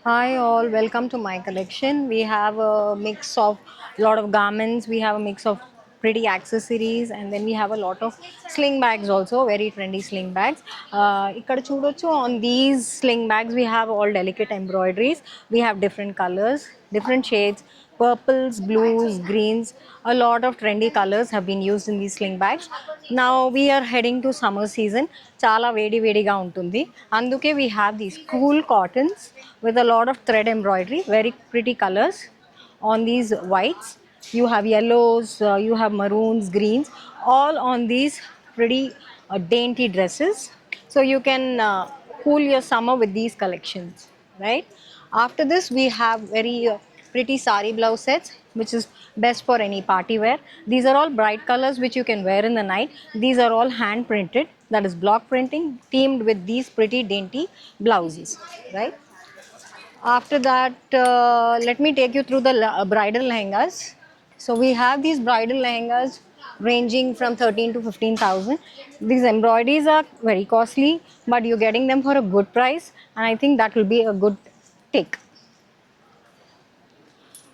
Hi all, welcome to my collection. We have a mix of lot of garments, we have a mix of pretty accessories, and then we have a lot of sling bags also, very trendy sling bags. Ikkada చూడొచ్చు on these sling bags we have all delicate embroideries. We have different colors, different shades, purples, blues, greens. A lot of trendy colors have been used in these sling bags. Now we are heading to summer season. చాలా వేడి వేడిగా ఉంటుంది. అందుకే we have these cool cottons with a lot of thread embroidery, very pretty colors on these whites. You have yellows, you have maroons, greens, all on these pretty dainty dresses. So you can cool your summer with these collections, right? After this we have very pretty sari blouse sets, which is best for any party wear. These are all bright colors which you can wear in the night. These are all hand printed, that is block printing, teamed with these pretty dainty blouses, right? After that, let me take you through the bridal lehengas. So we have these bridal lehengas ranging from 13 to 15,000. These embroideries are very costly, but you're getting them for a good price, and I think that will be a good take.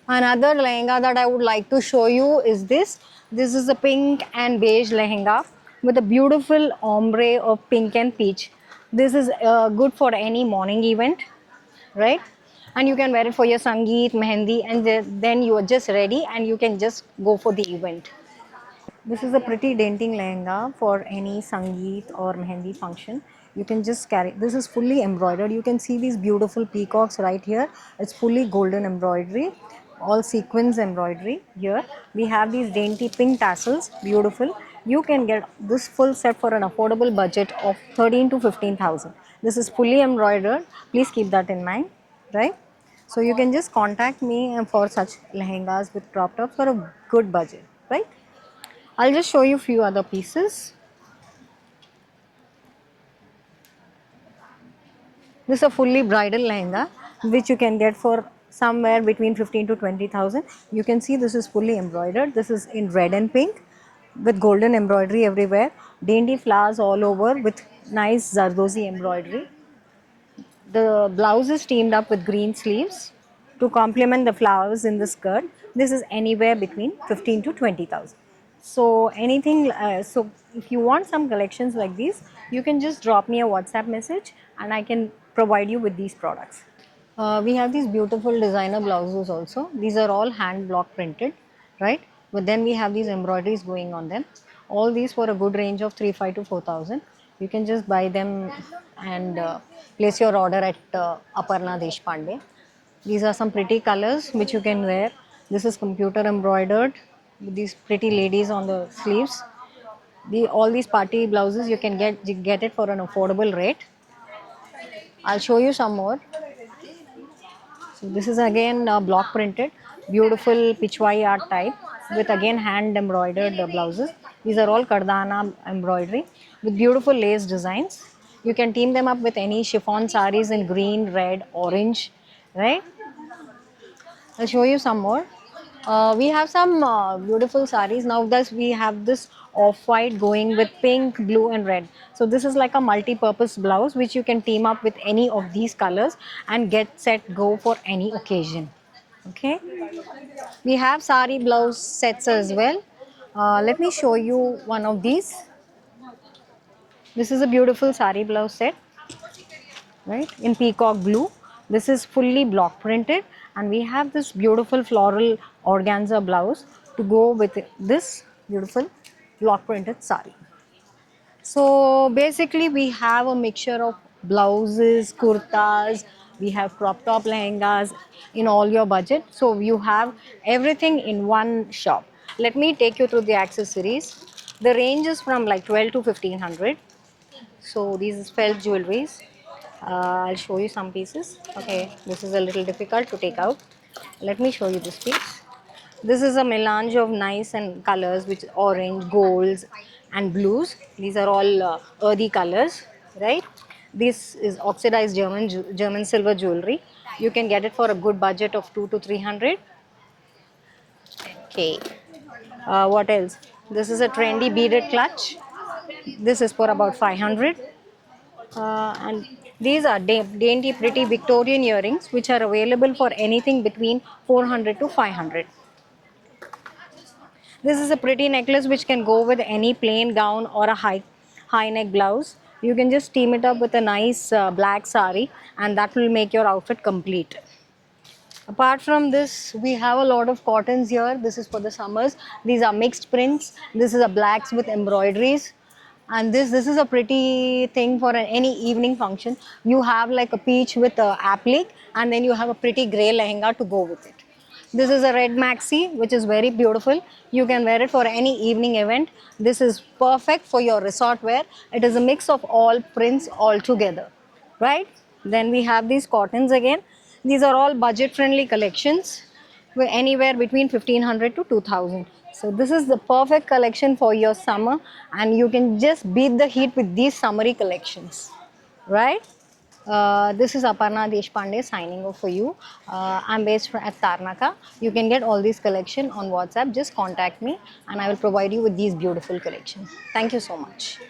Another lehenga that I would like to show you is this. This is a pink and beige lehenga with a beautiful ombre of pink and peach. This is good for any morning event, right? And you can wear it for your sangeet, mehendi, and then you are just ready and you can just go for the event. This is a pretty dainty lehenga for any sangeet or mehendi function. You can just carry. This is fully embroidered. You can see these beautiful peacocks right here. It's fully golden embroidery, all sequins embroidery here. We have these dainty pink tassels, beautiful. You can get this full set for an affordable budget of 13 to 15,000. This is fully embroidered. Please keep that in mind, right? So you can just contact me for such lehengas with crop tops for a good budget, right? I'll just show you a few other pieces. This is a fully bridal lehenga which you can get for somewhere between 15 to 20,000. You can see this is fully embroidered. This is in red and pink with golden embroidery everywhere. Dainty flowers all over with nice zardozi embroidery. The blouse is teamed up with green sleeves to complement the flowers in the skirt. This is anywhere between 15 to 20,000. So anything, so if you want some collections like these, you can just drop me a WhatsApp message and I can provide you with these products. We have these beautiful designer blouses also. These are all hand block printed, right? But then we have these embroideries going on them. All these for a good range of 3,500 to 4,000. You can just buy them and place your order at Aparna Deshpande. These are some pretty colors which you can wear. This is computer embroidered with these pretty ladies on the sleeves. All these party blouses you can get it for an affordable rate. I'll show you some more. So this is again block printed, beautiful pichwai art type with again hand embroidered blouses. These are all kardana embroidery with beautiful lace designs. You can team them up with any chiffon saris in green, red, orange, right? I'll show you some more. We have some beautiful saris. Now this we have this off-white going with pink, blue and red. So this is like a multi-purpose blouse which you can team up with any of these colors and get set go for any occasion. Okay. We have sari blouse sets as well. Let me show you one of these. This is a beautiful sari blouse set, right, in peacock blue. This is fully block printed and we have this beautiful floral organza blouse to go with this beautiful block printed sari. So basically we have a mixture of blouses, kurtas, we have crop top lehengas in all your budget. So you have everything in one shop. Let me take you through the accessories. The range is from like 12 to 1500. So these is felt jewelries. I'll show you some pieces. Okay, this is a little difficult to take out. Let me show you this piece. This is a melange of nice and colors, which orange, golds, and blues. These are all earthy colors, right? This is oxidized German silver jewelry. You can get it for a good budget of 2 to 300. Okay. What else? This is a trendy beaded clutch. This is for about 500. And these are dainty pretty Victorian earrings which are available for anything between 400 to 500. This is a pretty necklace which can go with any plain gown or a high neck blouse. You can just team it up with a nice black sari and that will make your outfit complete. Apart from this, we have a lot of cottons here. This is for the summers. These are mixed prints. This is a blacks with embroideries. And this is a pretty thing for any evening function. You have like a peach with a applique and then you have a pretty grey lehenga to go with it. This is a red maxi which is very beautiful. You can wear it for any evening event. This is perfect for your resort wear. It is a mix of all prints all together, right? Then we have these cottons again. These are all budget friendly collections, anywhere between 1500 to 2000. So this is the perfect collection for your summer and you can just beat the heat with these summery collections, right? This is Aparna Deshpande signing off for you. I'm based at Tarnaka. You can get all these collection on WhatsApp. Just contact me and I will provide you with these beautiful collections. Thank you so much.